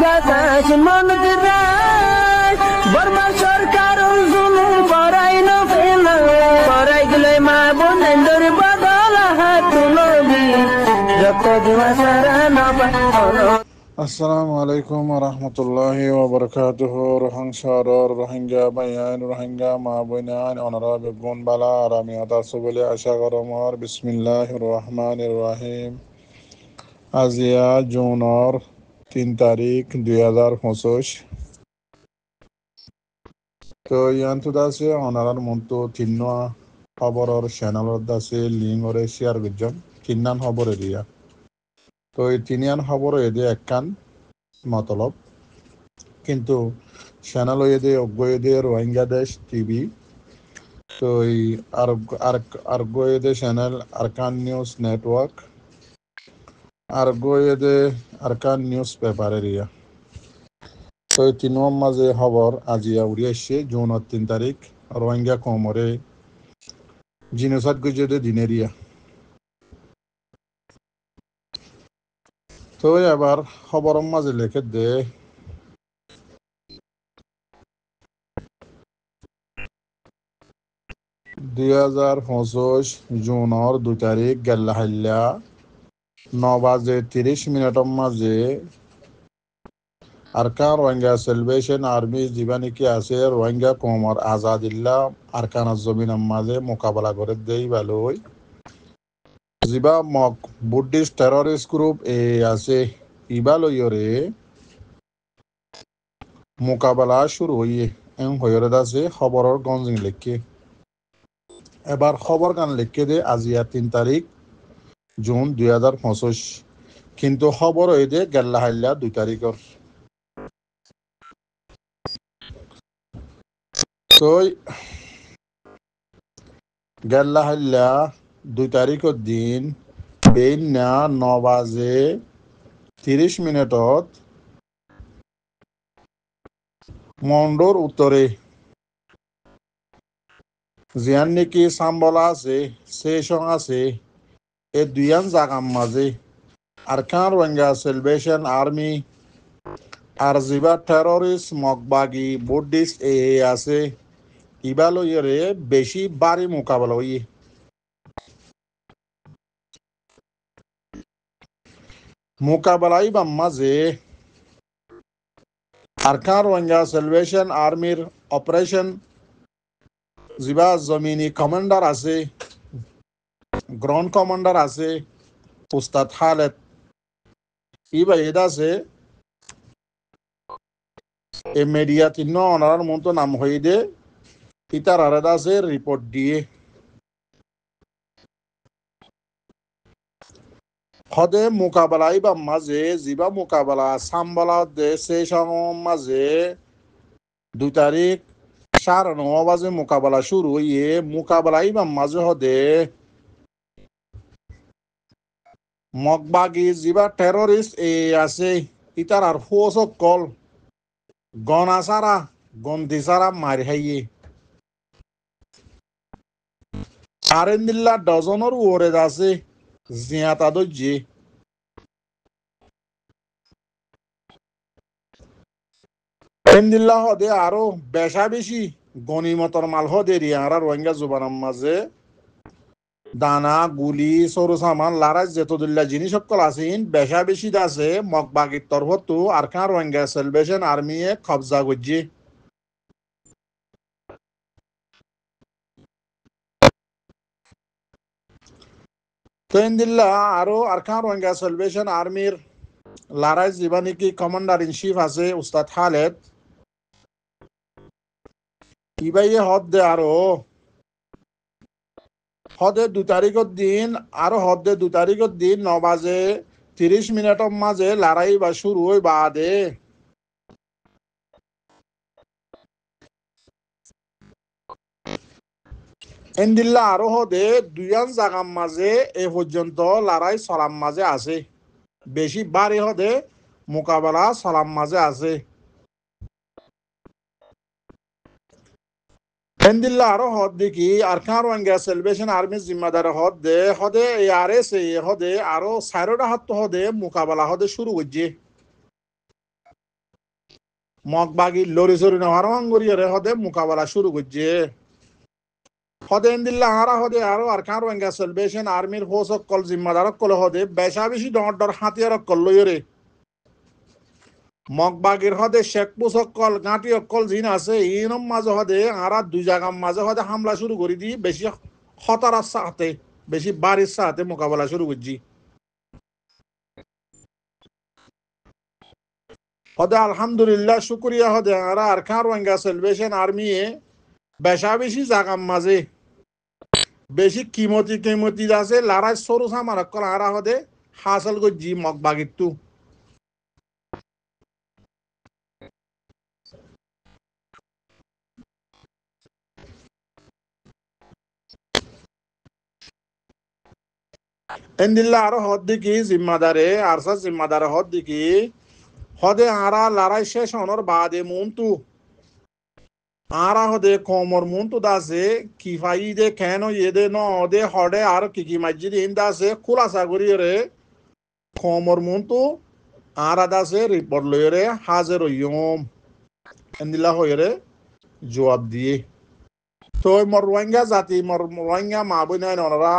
বাতাস মন দিরাই বর্মা সরকার জুলুম করাই না ফেলা করাই গেলে মা বোনেদের বদল হাত তুলবি যত দিবা সারা না পালো। আসসালামু আলাইকুম রহমতুল্লাহি ওবরকাতুহ রোহাং শহর রোহিঙ্গা বাইন রোহিঙ্গা মা বইনান অনারা বেগুন বালা আর আমি আতাসু বলে আশা করমর বিসমিল্লাহির রহমানির রহিম। আজিয়া জুনের 3 তারিখ 2025। তো ইয়ান্তু দাসে অনারার মন্তু তিন্না খবরর চ্যানেলর দাসে লিঙ্গরে শেয়ার গজন তিন্নান খবর এরিয়া। তো এই তিনিয়ান খবর এদে একখান মতলব কিন্তু চ্যানেল এদে অজ্ঞেদে রোহিঙ্গা দেশ টিভি। তো এই আরগোয়েদে চ্যানেল আরকান নিউজ নেটওয়ার্ক আরগোয়েদে আরকান নিউজ পেপার এরিয়া। তো এই তিনোর মাঝে খবর আজিয়া উড়ি আসছে জুনের 3 তারিখ রোহিঙ্গা কমরে জিনোসাইড গজেদে দিনেরিয়া। তো এবার খবরের মাঝে লেখে দে 2025 জুনের 2 তারিখ গেল্লাহাল্লা 9:30 মাঝে আরকান রোহিঙ্গা সেলিব্রেশন আর্মি জীবানিকে আছে রোহিঙ্গা কমর আজাদিল্লা আরকান জমিনের মাঝে মোকাবেলা করে দেই ভালোই জিবা মক বুদ্ধিস্ট টেররিস্ট গ্রুপ এ আছে ইবালয়রে মোকাবেলা শুরু হইয়ে হয়ে আছে খবরের গঞ্জিং লেখকে। এবার খবর গান লেখকে দে আজিয়া 3 তারিখ জুন 2025 কিন্তু খবর হয়ে দে গেল্লাহাল্লা 2 তারিখর। তো গেল্লাহাল্লা 2 তারিখের দিন বেইনা 9:30 মন্ডোর উত্তরে জিয়ান নাকি সাম্বলা আছে সেশন আছে এই দুইয়ান জাগার মাঝে আরকান রোহিঙ্গা সেলিব্রেশন আর্মি আর জিবা টেররিস্ট মকবাগি বুদ্ধিস্ট এ আছে ইবালয়রে বেশি বাড়ি মোকাবেলা হইয়ে। মোকাবেলাই বা মাঝে আরকান রোহিঙ্গা সেলিব্রেশন আর্মির অপারেশন জিবা জমিনি কমান্ডার আছে গ্রাউন্ড কমান্ডার আছে উস্তাদ খালেদ ইবা এদ আছে এ মিডিয়া তিন্ন অনার মতো নাম হয়ে দে ইতার আরেদ আছে রিপোর্ট দিয়ে হদে মোকাবেলাই বা মাঝে জিবা মোকাবেলা সাম্বলা দে সেই সময় মাঝে 2 তারিখ 9:30 বাজে মোকাবেলা শুরু হইয়ে মোকাবেলাই বা মাঝে হদে মকবাগি জিবা টেররিস্ট এ আছে ইতার আর ফোসক কল গনাসারা গন্দিসারা মারি হাইয়ে আরেন্দিল্লা ডজনের ওরে আছে জিয়াতা দজ্জে। এন্দিল্লা হদে আরো বেশা বেশি গনিমতর মাল হদে রিয়ারা রোহিঙ্গা জুবানের মাঝে দানা গুলি সরু সামান লারাজ যেতদুল্লা জিনিস সকল আছেন বেশা বেশি আছে মকবাগির তরফতো আরকান রোহিঙ্গা সেলিব্রেশন আর্মি কবজা করছে। তো এন্দিল্লা আরো আরকান রোহিঙ্গা সেলিব্রেশন আর্মির লারাজ জীবানিকি কমান্ডার ইন চিফ আছে উস্তাদ খালেদ ইবাইয়ে হদ দে আরো হদে 2 তারিখের দিন আরো হদে 2 তারিখের দিন 9:30 মাঝে লড়াই বা শুরু হই বাদে এন্দিল্লা আরো হদে দুইয়ান জাগার মাঝে এ পর্যন্ত লড়াই সালাম মাঝে আছে বেশি বাড়ি হদে মোকাবেলা সালাম মাঝে আছে। এন্দিল্লা আরো হদ দেখি আরকান রোহিঙ্গা সেলিব্রেশন আর্মি জিম্মাদার হদে এআরএস হদে আরো 4টা হাত হদে মোকাবেলা হদে শুরু করছে। মগবাগি লরি চরি নেওয়ার গরিয়রে হদে মোকাবেলা শুরু করছে হদে দিল্লা হারা হদে আরো আর কার ওয়েঙ্গা সেলভেশন আর্মির ফোর্স কল জিম্মাদারক কল হদে বেশা বেশি ডর ডর হাতিয়ার কল লইরে মগবাগির হদে শেখপুস অকল গাঁটি অকল জিন আছে ইনম মাঝে হদে আরা দুই জায়গার মাঝে হদে হামলা শুরু করে দি বেশি খতরার সাথে বেশি বাড়ির সাথে মোকাবেলা শুরু করছি হদে আলহামদুলিল্লাহ শুক্রিয়া হদে আরা আর কার ওয়েঙ্গা সেলভেশন আর্মি বেশা বেশি জায়গার মাঝে বেশি কিমতি আছে লড়াই সরু সামান অকল আরা হদে হাসল করছি মগবাগির তু এন্দিল্লা আরো হদ দিকি জিম্মাদারে আরসা জিম্মাদারে হদ দিকি হদে আরা লড়াই শেষ হওয়ার বাদে মন্তু আরা হদে কমর মন্তু দাসে কিফাই দে কেন ইয়ে ন দে হদে আর কি মসজিদ ইন দাসে খুলাসা করিয়ে কমর মন্তু আরা দাসে রিপোর্ট লইরে হাজার ইয়ম এন্দিল্লা হইরে জবাব দিয়ে তো মর রোহিঙ্গা জাতি মর রোহিঙ্গা মা বই নাই ওনারা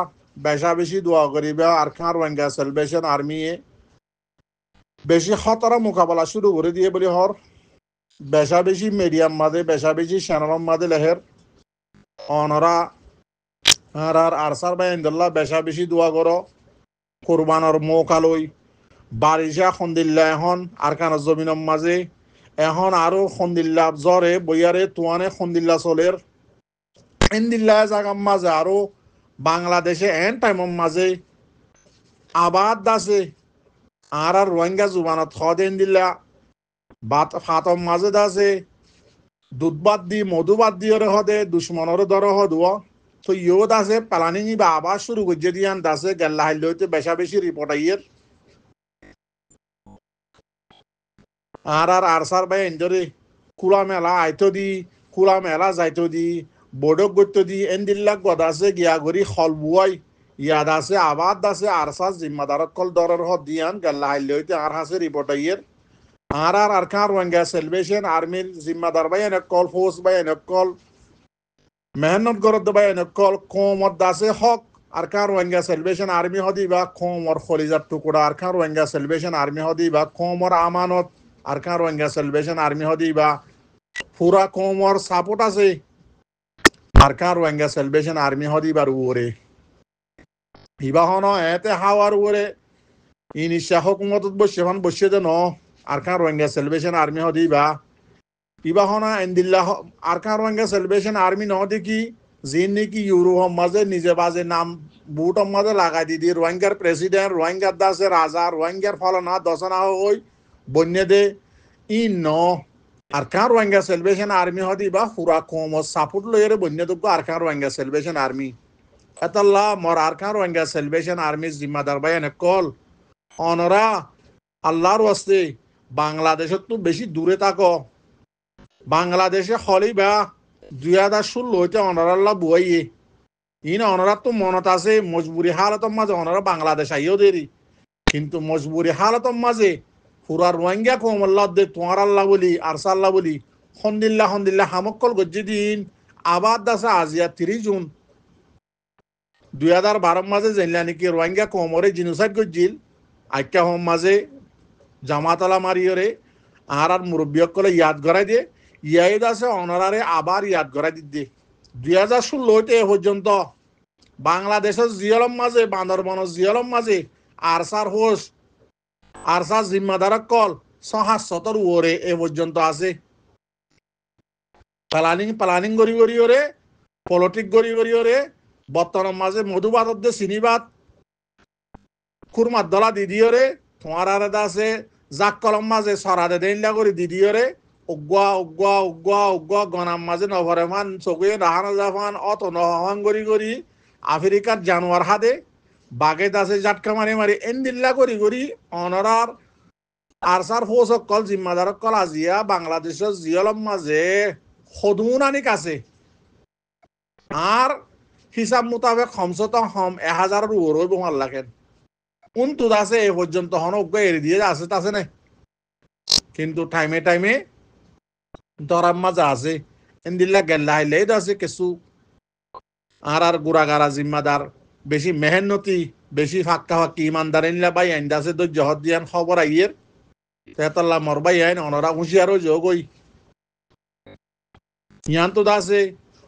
বেশা বেশি দোয়া করিবে আর কার রোহিঙ্গা সেলভেশন আর্মি বেশি খতরা মোকাবেলা শুরু করে দিয়ে বলি হর বেশা বেশি মিডিয়াম মাঝে বেশা বেশি চ্যানেল মাঝে লেহের অনরা আর আরসার বাই ইন্দুল্লাহ বেশা বেশি দোয়া করো কোরবানোর মৌকালই বারিশা খন্দিল্লা এখন আর কান জমিনের মাঝে এখন আরো খন্দিল্লা জ্বরে বইয়ারে তোয়ানে খন্দিল্লা চলের ইন্দিল্লা জাগার মাঝে আরো বাংলাদেশে এন টাইমের মাঝে আবাদ আছে আর রোহিঙ্গা জুবানত খদেন দিল্লা বাত ফাতম মাঝে দাসে দুধবাদ দি মধুবাদ দিয়ে হদে দুশ্মনের দর হদুয়া তো ইয়ত আছে প্লানিং বা আবার শুরু করছে দিয়ান দাসে গেল্লা হাইলতে বেশা বেশি রিপোর্ট আইয়ের আর আরসার বাই এনজরে খোলা মেলা আইতো দি খোলা মেলা যাইতো দি বড়ক গত্য দি এনদিল্লা গদাসে গিয়া গরি খলবুয়াই ইয়াদ আছে আবাদ আছে আরসাস জিম্মাদারক কল দরের হদ দিয়ান গেল্লা হাইলতে আর হাসে রিপোর্ট আইয়ের আর কার রোহিঙ্গা সেলভেশন আর্মির জিম্মাদার বাই এনে কল ফোর্স বাই এনে কল মেহনত গরদ বাই এনে কল কমত দাসে হক আর কার রোহিঙ্গা সেলভেশন আর্মি হদি বা কমর খলিজার টুকুরা আর কার রোহিঙ্গা সেলভেশন আর্মি হদি বা কমর আমানত আর কার রোহিঙ্গা সেলভেশন আর্মি হদি বা পুরা কমর সাপোর্ট আছে আর কার রোহিঙ্গা সেলভেশন আর্মি হদি বার উরে ইবা হন এতে হাওয়ার উরে ইনিশা হুকুমতত বসে দে ন আর কার রোহিঙ্গা সেলভেশন আর্মি হদি বা ইবা হন এন্দিল্লাহ আর কার রোহিঙ্গা সেলভেশন আর্মি ন দেখি জিন নাকি ইউরো মাঝে নিজে বাজে নাম বুট মাঝে লাগাই দি রোহিঙ্গার প্রেসিডেন্ট রোহিঙ্গার দাসে রাজা রোহিঙ্গার ফলনা দশনা হই বন্যে দে ই ন আর কার রোহিঙ্গা সেলভেশন আর্মি হদি বা পুরা কম সাপোর্ট লইরে বন্যে দুঃখ আর কার রোহিঙ্গা সেলভেশন আর্মি এতাল্লাহ মর আর কার রোহিঙ্গা সেলভেশন আর্মি জিম্মাদার বাই এনে কল অনরা আল্লাহর ওয়াস্তে বাংলাদেশত তো বেশি দূরে থাকো বাংলাদেশে হলি বা 2016 হইতে অনারাল্লাহ বুয়াইয়ে ইন অনারার তো মনত আছে মজবুরি হালতর মাঝে অনারা বাংলাদেশ আইও দেরি কিন্তু মজবুরি হালতর মাঝে পুরা রোহিঙ্গা কমল্লাহ দে তোমার আল্লাহ বলি আরসাল্লাহ বলি হন্দিল্লা হামক্কল গজ্জি দিন আবাদ দাসা আজিয়া 30 জুন 2012 মাঝে জানলা নাকি রোহিঙ্গা কমরে জিনোসাইড গজ্জিল আইকা হম মাঝে জামাতলা মারিয়রে আর মুরব্বীসকলে ইয়াদ করাই দিয়ে ইয়াদ আছে অনারারে আবার ইয়াদ করাই দিতে 2016 এ পর্যন্ত বাংলাদেশের জিয়লম মাঝে বান্দরবনের জিয়লম মাঝে আরসার হোস আরসার জিম্মাদারক কল 670 ওরে এ পর্যন্ত আছে প্লানিং গড়ি ওরে পলিটিক গড়ি ওরে বর্তমান মাঝে মধুবাদ দে চিনিবাদ খুরমার দলা দিদিওরে তোমার আর আছে জাক কলম মাঝে সরাদে দেনলা করে দিদিওরে উগ্গুয়া গনাম মাঝে নভরেমান চকুয়ে রাহানা জাফান অত নহন গড়ি আফ্রিকার জানোয়ার হাদে বাগে দাসে জাটকা মারি এনদিল্লা গড়ি অনরার আরসার ফৌসক কল জিম্মাদারক কল আজিয়া বাংলাদেশের জিয়লম মাঝে সদুন আনিক আছে আর হিসাব মোতাবেক কমসত হম 1000 ওরই বোমার লাগেন উন্তু আছে এ পর্যন্ত হন এড়ি দিয়ে আছে তাছে না কিন্তু টাইমে ধরার মাঝে আছে এন্দিল্লা গেল্লা হাইলে আছে কিছু আর গুড়াগারা জিম্মাদার বেশি মেহনতি বেশি ফাক্কা ফাক্কি ইমানদার এনলা বাই আইন দাসে তো জহর দিয়ান খবর আইয়ের তেতাল্লা মরবাই আইন অনরা হুঁশিয়ারও যোগই ইয়ান তো দাসে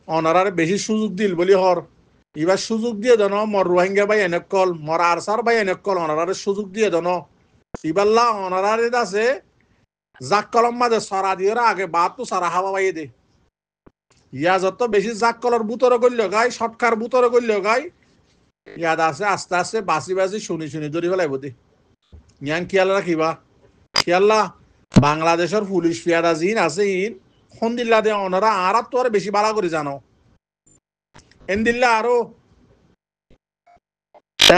অনারারে বেশি সুযোগ দিল বলি হর এবার সুযোগ দিয়ে দেন মর রোহিঙ্গা বাই এনেকল মর আরসার বাই এনেকল অনারারে সুযোগ দিয়ে দেন ইবাল্লা অনারারে দাসে জাক কলম মাঝে সরা দিয়ে আগে বাদ তো সারা হাওয়া বাইয়ে দে ইয়া যত বেশি জাক কলর বুতরে করল গাই সটকার বুতরে করল গাই ইয়াদ আছে আস্তে আস্তে বাসি বাসি শুনি শুনি ধরি ফেলাই বোধে ইয়ান খেয়াল রাখিবা খেয়াল্লা বাংলাদেশের পুলিশ ফিয়াদা জিন আছে ইন সন্দিল্লা দে অনারা আর তো আর বেশি বালা করে জানো এনদিল্লা আরো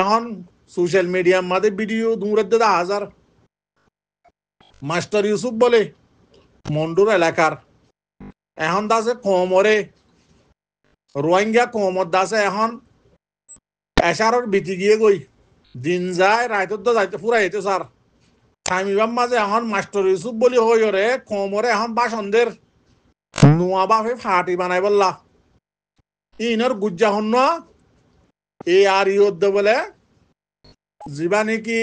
এখন সোশ্যাল মিডিয়ার মাঝে ভিডিও দূরের দাদা হাজার মাস্টার ইউসুফ বলে মন্ডুর এলাকার এখন দাসে কোমরে রোহিঙ্গা কোমর দাসে এখন এশারর বিতি গিয়ে গই দিন যায় রাইতর তো যাইতে ফুরাই যেতে স্যার সামিবার মাঝে এখন মাস্টার ইউসুফ বলি হই রে কোমরে এখন বাসনদের নোয়া বাপে ফাটি বানাই বললা ইনর গুজ্জা হন এ আর ইয়দ্দ বলে যিবা নাকি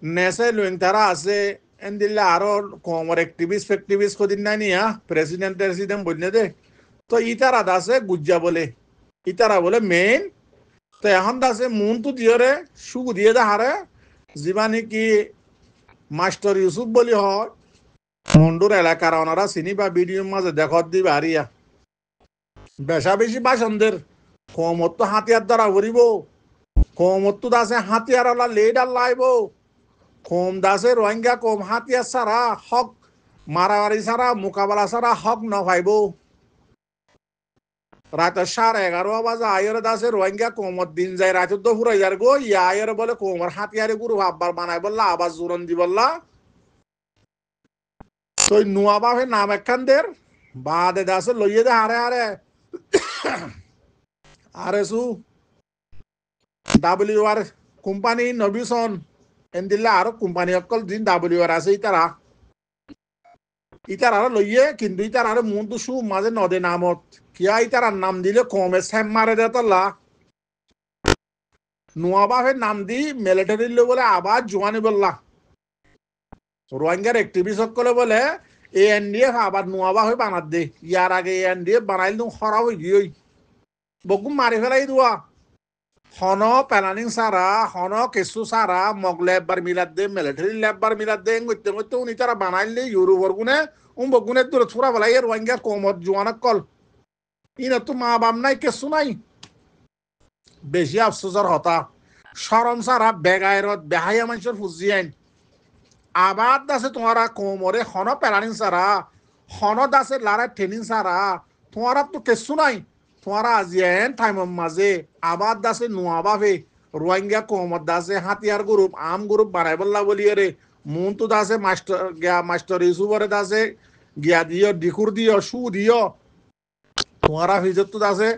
নেশে লুইং তারা আছে এনদিল্লা আরো কোমর অ্যাক্টিভিস্ট ফ্যাক্টিভিস্ট কদিন নাই নিয়া প্রেসিডেন্ট বললে দে তো ইতারা দাসে গুজ্জা বলে ইতারা বলে মেইন তো এখন দাসে মন তো দিয়রে সু দিয়ে দে হারে যিবা নাকি মাস্টার ইউসুফ বলি হয় মন্ডুর এলাকার ওনারা চিনি বা ভিডিওর মাঝে দেখত দি বাড়িয়া বেশা বেশি বাসনদের কোমর তো হাতিয়ার দ্বারা ভরিব কোমর তো দাসে হাতিয়ার ওলা লেডার লাইব কম দাসে রোহিঙ্গা কম হাতিয়ার ছাড়া হক মারামারি ছাড়া মোকাবেলা ছাড়া হক নভাইব রাতের 11:30 বাজে আয়ের দাসে রোহিঙ্গা কোমর দিন যায় রাতের তো ফুরাই যার গো ইয়া আয়ের বলে কোমর হাতিয়ারে গুরু আব্বার বানাই বললা আবার জোরন দি বললা তো নোয়া বাপে নাম একখান দের বাদে দাসে লইয়ে দে হারে হারে আরে সু WR কোম্পানি নবিসন এনদিল্লা আরো কোম্পানি অকল দিন WR আছে ইতার আরো লইয়ে কিন্তু ইতার আরো মন তো সু মাঝে নদে নামত কিয়া ইতার নাম দিলে কমে স্যাম মারে দেতলা নোয়া বাপের নাম দি মিলিটারি লো বলে আবার জোয়ানি বললা রোহিঙ্গার অ্যাক্টিভিস্ট সকলে বলে ANDF আবার নোয়া বাপে বানাত দে ইয়ার আগে ANDF বানাইল নু খরা হয়ে গিয়ে বকুম মারি ফেলাই দোয়া হন প্যালানিং সারা হন কেসু সারা মগলে একবার মিলাদ দে মিলিটারি লেবার মিলাদ দে গইতে গইতে উনি তারা বানাইলে ইউরোপর গুনে বগুনে দূরে ছুরা ফেলাই রোহিঙ্গা কমত জোয়ানক কল ইনা তো মা বাম নাই কেসু নাই বেশি আফসোসের হতা শরম সারা বেগায়রত বেহাইয়া মানুষের ফুজি আইন আবার দাসে তোমারা কোমরে হন প্যালানিং সারা হন দাসে লারা ট্রেনিং সারা তোমারা তো কেসু নাই তোমারা আজিয়েন টাইমের মাঝে আবার দাসে নোয়া বাপে রোহিঙ্গা কোমর দাসে হাতিয়ার গ্রুপ আম গ্রুপ বানাই বললা বলিয়ে রে মন তো দাসে মাস্টার ইউসুফরে দাসে গিয়া দিও ডিকুর দিও সু দিও তোমারা ভিজত তো দাসে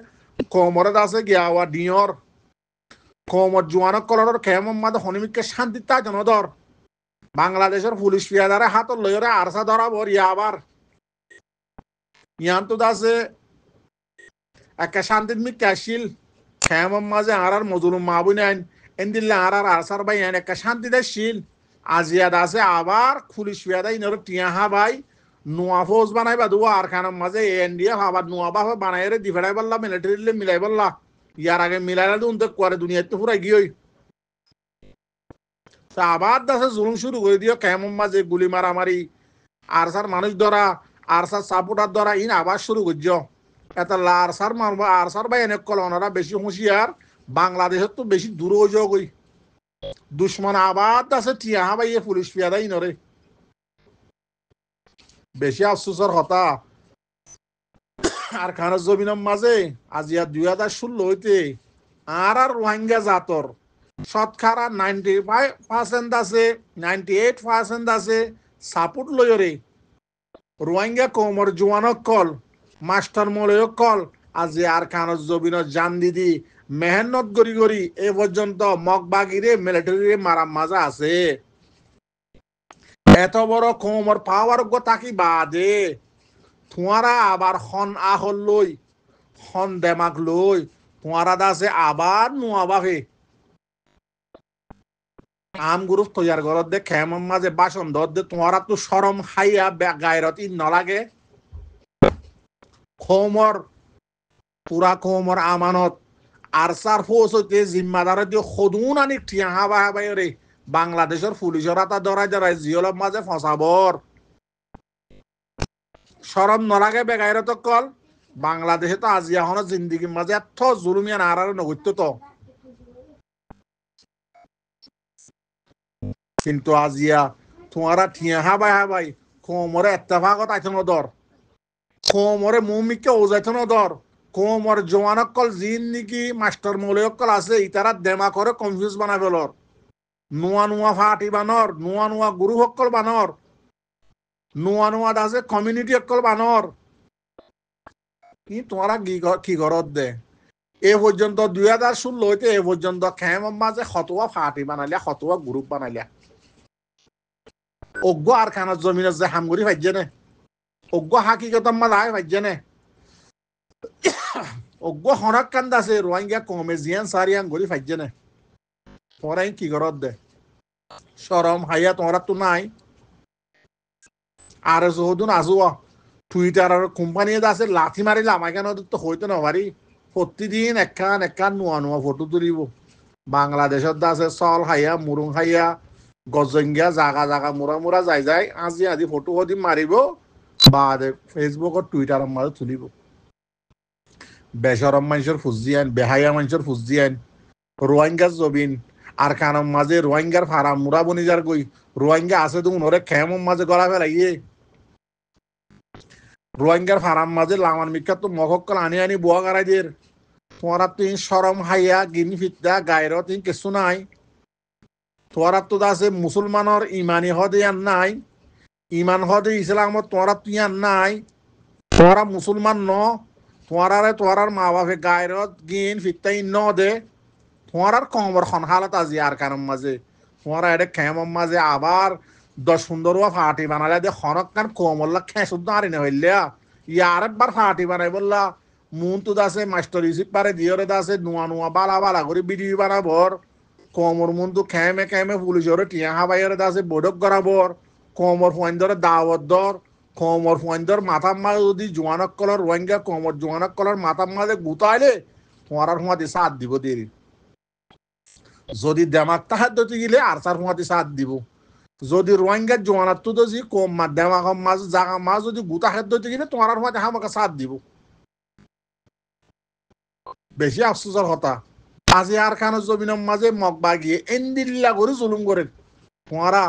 কোমরে দাসে গিয়া ওয়া ডিয়র কোমর জোয়ানক কলর খেমর মাঝে হনিমিককে শান্তি তা জনদর বাংলাদেশের পুলিশ ফিয়াদারে হাতর লইরে আরসা ধরা বর ইয়া আবার ইয়ান তো দাসে একটা শান্তির মিক আসিল খেমর মাঝে আর মজুলুম মাহবুন আইন এনদিল্লা আর আরসার ভাই আইন একটা শান্তি দেশিল আজিয়াদ আছে আবার পুলিশ ফিয়াদা ইনর টিয়াহা ভাই নোয়া ফৌজ বানাই বা দুয়া আর খানের মাঝে ANDF আবার নোয়া বাপে বানাই রে দিফেড়াই বললা মিলিটারি মিলাই বললা ইয়ার আগে মিলাইলে তো উনতে করে দুনিয়াতে পুরাই গিয়ে আবার দাসে জুলুম শুরু করে দিও কেমন মাঝে গুলি মারামারি আরসার মানুষ ধরা আরসার সাপোর্টার ধরা ইন আবার শুরু করছ এটা আরসার মারবো আরসার ভাই এনে কল ওনারা বেশি হুঁশিয়ার বাংলাদেশের তো বেশি দূর যোগ ওই দুশ্মন আবার দাসে টিয়াহা ভাই পুলিশ পিয়াদাই নরে বেশি আফসোসের হতা আর খানের জমিনের মাঝে আজিয়া 2016 হইতে আর রোহিঙ্গা জাতর শতকরা 95% আছে 98% আছে সাপোর্ট লয়রে রোহিঙ্গা কোমর জোয়ানক কল মাস্টার মলয়ক কল আজি আর খানের জমিনের জান দিদি মেহনত গড়ি গড়ি এ পর্যন্ত মগবাগিরে মিলিটারি মারা মাজা আছে এত বড় কোমর পাওয়ার গো তাকি বাদে তোমারা আবার খন আহল লই খন দেমাক লই তোমারা দাসে আবার নোয়াবাহে আম গ্রুপ তৈয়ার করত দে খেমন মাঝে বাসন দর দে তোমারা তো সরম হাইয়া গায়রত ইন নলাগে খোমর পুরা খোমর আমানত আর সার ফোস হইতে জিম্মাদার দিয়ে সদুন আনি ঠিয়া হাবা হাবাই রে বাংলাদেশের পুলিশের হাতা ধরাই ধরাই জিয়লব মাঝে ফসাবর সরম নলাগে বেগাইরত কল বাংলাদেশে তো আজি এখন জিন্দিগির মাঝে এত জুলুমিয়া নারার নগত্য তো কিন্তু আজিয়া তোমারা ঠিয়া হাবাই হাবাই কোমরে এত্তেফাকত আইথন দর কোমরে মুমিকে ওজাইথন দর কোমর জওয়ানকল জিন নিকি মাস্টার মৌলিকল আছে ইতারা দেমা করে কনফিউজ বানাই ফেলর নোয়া নোয়া ফাটি বানর নোয়া নোয়া গুরু সকল বানর নোয়া নোয়া আছে কমিউনিটি সকল বানর কি তোমারা কি ঘরত দে এ পর্যন্ত 2016 হইতে এ পর্যন্ত খেম মাঝে খতোয়া ফাটি বানাইলা খতোয়া গ্রুপ বানাইলা অজ্ঞ আর খানার জমিনের যে হামগুড়ি ভাজ্যে নে অজ্ঞ হাকিকত মাঝে ভাজ্যে নে অজ্ঞ হনক কান্দ আছে রোহিঙ্গা কমেজিয়ান সারিয়ান গড়ি ভাজ্যে নে তোমরা কি ঘরত দে সরম হাইয়া তোমরা তো নাই আর যদুন আজুয়া টুইটার কোম্পানি আছে লাথি মারিলে আমাকে তো হইতে নপারি প্রতিদিন একান নোয়া নোয়া ফটো তুলিব বাংলাদেশত আছে চল হাইয়া মুরুং হাইয়া গজঙ্গিয়া জাগা জাগা মুরা মুরা যাই যাই আজি আজি ফটো সদি মারিব বা ফেসবুকত টুইটারের মাঝে তুলিব বেসরম মানুষের ফুজি আইন বেহাইয়া মানুষের ফুজি আইন রোহিঙ্গার জবিন আর কানম মাঝে রোহিঙ্গার ফারা মুরা বনিজার গই রোহিঙ্গা আছে তুমি ওরে খেমম মাঝে গলা ফেলাইয়ে রোহিঙ্গার ফারাম মাঝে লামান মিক্ষা তো মহক্কল আনি আনি বুয়া গাড়াই দের তোমারা তুই সরম হাইয়া গিনি ফিতা গায়র তুই কিছু নাই তোমারা তো আছে মুসলমানের ইমানি হদে আর নাই ইমান হদে ইসলামত তোমারা তুই আর নাই তোমারা মুসলমান ন তোমার মা বাপে গায়রত গিন ফিতাই ন দে তোমার কমর খন হালত আজি আর কারণ মাঝে তোমারা এটা খেমম মাঝে আবার 10-15 ফাটি বানালে দে খনক কান কমল্লা খেসুদ আরি না হইলে ইয়ার একবার ফাটি বানাই বললা মুন তো দাসে মাস্টার রিসিভ পারে দিয়রে দাসে নোয়া নোয়া বালা বালা করে ভিডিও বানাবর কমর মুন তো খেমে পুলিশরে টিয়া হাবাইরে দাসে বৈঠক করাবর কমর ফয়েন্দরে দাওয়াত দর কমর ফয়েন্দর মাথা মাঝে যদি জোয়ানক কলর রোহিঙ্গা কমর জোয়ানক কলর মাথা মাঝে গুতাইলে তোমার ফোঁয়াতে সাথ দিব দেরি যদি দেমাক তাহার দতি গেলে আর চার ফোঁয়াতে সাথ দিব যদি রোহিঙ্গার জোয়ানার তো যদি কম মা দেমাক মাছ জাগা মাছ যদি গুতা খাদ্য দতি গেলে তোমার ফোঁয়াতে আমাকে সাথ দিব বেশি আফসোসের কথা আজি আর খানের জমিনের মাঝে মগ বাগিয়ে এন্দিল্লা করে জুলুম করে তোমারা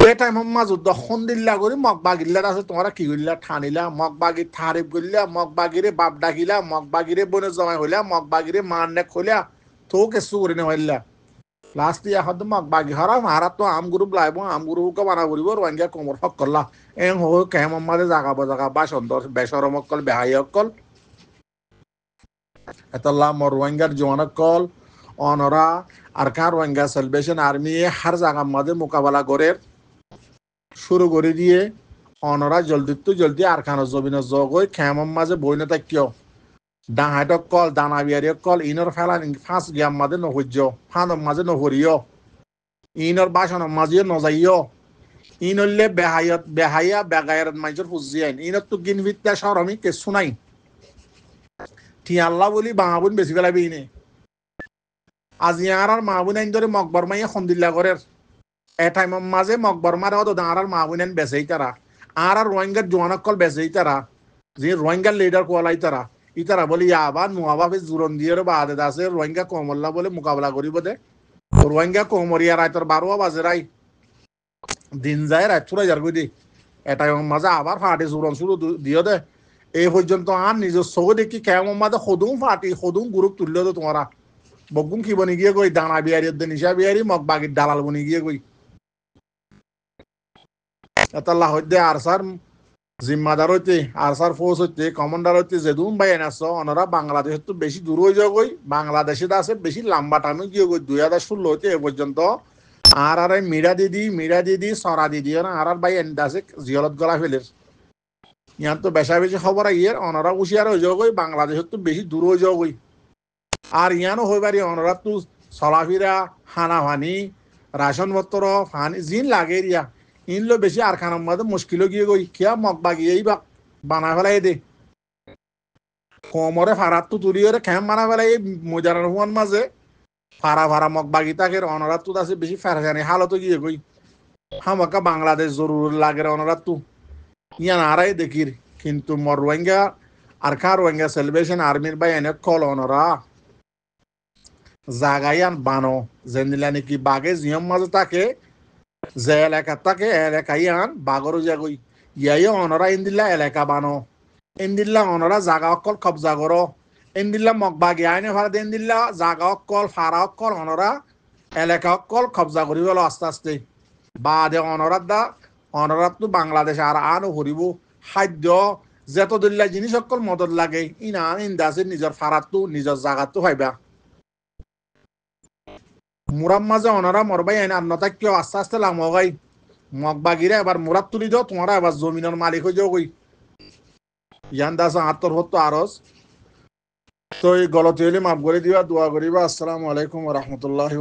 এ টাইম মাঝে দখন্দিল্লা করে মগ বাগিল্লা আছে তোমরা কি করলা ঠানিলা মগ বাগির থারিফ করলা মগ বাগিরে বাপ ডাকিলা মগ বাগিরে বনে জমাই হইলা মগ বাগিরে মান নেক হইলা তো কিছু করে নেওয়াইলা লাস্ট এখন তো মগ বাগি হরা মারা তো আম গ্রুপ লাইব আম গ্রুপকে বানা করিব রোহিঙ্গা কমর হক করলা এং হো কেম মাঝে জাগা বজাগা বা সন্দর বেসরম অকল বেহাই অকল এতলা মর রোহিঙ্গার জওয়ানক কল অনরা আর কার রোহিঙ্গা সেলিব্রেশন আর্মি হার জায়গা মাঝে মোকাবেলা করে শুরু করে দিয়ে অনরা জলদি আর খানো জমিনের জগই খেমম মাঝে বইনে থাকিও ডাহাইটক কল দানা বিয়ারিয়ক কল ইনর ফেলা ফাঁস গিয়াম মাঝে নহজ্য ফানম মাঝে নহরিয় ইনর বাসন মাঝে নজাইয় ইনলে বেহাইয়া বেগায়ত মাইজর ফুজি আইন ইনত তো গিন ভিত্তা সরমি কিছু নাই ঠিয়াল্লা বলি বাঙাবুন বেশি পেলাবি ইনে আজি আর মাহবুন আইন ধরে মকবর মাইয়া খন্দিল্লা করে এ টাইমের মাঝে মকবর মারে অত আর মাহবুন আইন বেচেই তারা আর রোহিঙ্গার জোয়ানক কল বেচেই তারা যে রোহিঙ্গার লিডার কোয়ালাই তারা ইতারা বলি আবার নোয়াভাবে জুরন দিয়ে বাদে আছে রোহিঙ্গা কমল্লা বলে মোকাবেলা করিব দে রোহিঙ্গা কমরিয়া রায় তোর 12 বাজে রাই দিন যায় রাত চুরাই যার গই দি এ টাইমের মাঝে আবার ফাটে জুরন শুরু দিও দে এই পর্যন্ত আর নিজের চোখে দেখি কেমন মাঝে সদুম ফাটি সদুম গ্রুপ তুললে তো তোমারা বগুম কি বনি গিয়ে গই দানা বিহারি নিশা বিহারি মগ বাগির দালাল বনি গিয়ে গই এতাল্লাহ হইতে আর স্যার জিম্মাদার হইতে আর স্যার ফোর্স হইতে কমান্ডার হইতে যেদুম ভাই এনাস ওনারা বাংলাদেশ তো বেশি দূর হয়ে যাও গই বাংলাদেশে আছে বেশি লম্বা টাইমে গিয়ে গই 2016 হইতে এ পর্যন্ত আর মীরা দিদি সরা দিদি আর ভাই এন্ড আছে জিয়লত গলা ফেলে ইয়ান তো বেশা বেশি খবর ইয়ের অনরা হুশিয়ার হয়ে যাওয়া বাংলাদেশের তো বেশি দূর হয়ে যাওয়া আর ইয়ানো হয়ে পারি অনরা তো চলাফিরা হানা ফানি রাশন পত্র ফানি জিন লাগে রিয়া ইনলো বেশি আর খানার মধ্যে মুশকিল গিয়ে গই কিয়া মগ বাগিয়েই বা বানা ফেলাই দে কমরে ফারাত তো তুলি খেম বানা ফেলাই মজার হুয়ান মাঝে ফারা ফারা মগ বাগি তাকে অনরা তো আছে বেশি ফেরানি হালত গিয়ে গই হামাকা বাংলাদেশ জরুর লাগে অনরা তো ইয়ান আরাই দেখির কিন্তু মর রোহিঙ্গা আর খা রোহিঙ্গা সেলিব্রেশন আর্মির বাই এনে কল অনরা জাগাইয়ান বানো যেনিলা নাকি বাগে জিয়ম মাঝে তাকে যে এলাকা তাকে এলাকাইয়ান বাগরও যাগই ইয়াই অনরা ইন্দিল্লা এলাকা বানো ইন্দিল্লা অনরা জাগা অকল কবজা করো ইন্দিল্লা মগবাগি আইনে ভাড়া ইন্দিল্লা জাগা অকল ফারা অকল অনরা এলাকা অকল কবজা করি গেল আস্তে আস্তে বাদে অনরাত দা অনরাত তো বাংলাদেশ আর আনো হরিব খাদ্য যেত দিল্লা জিনিস অকল মদত লাগে ইনান ইন্দাসে নিজের ফারাত তো নিজের জাগাত তো পাইবা মুরাম মাঝে অনারা মরবাই আইন আন্নতা কেউ আস্তে আস্তে লামগাই মগবাগিরা এবার মুরাত তুলি দাও তোমারা এবার জমিনের মালিক হয়ে যাও গই ইয়ান দাস আত্মর হতো আরস তো এই গলতি হলে মাফ করে দিবা দোয়া করিবা আসসালামু আলাইকুম ওয়া রাহমাতুল্লাহি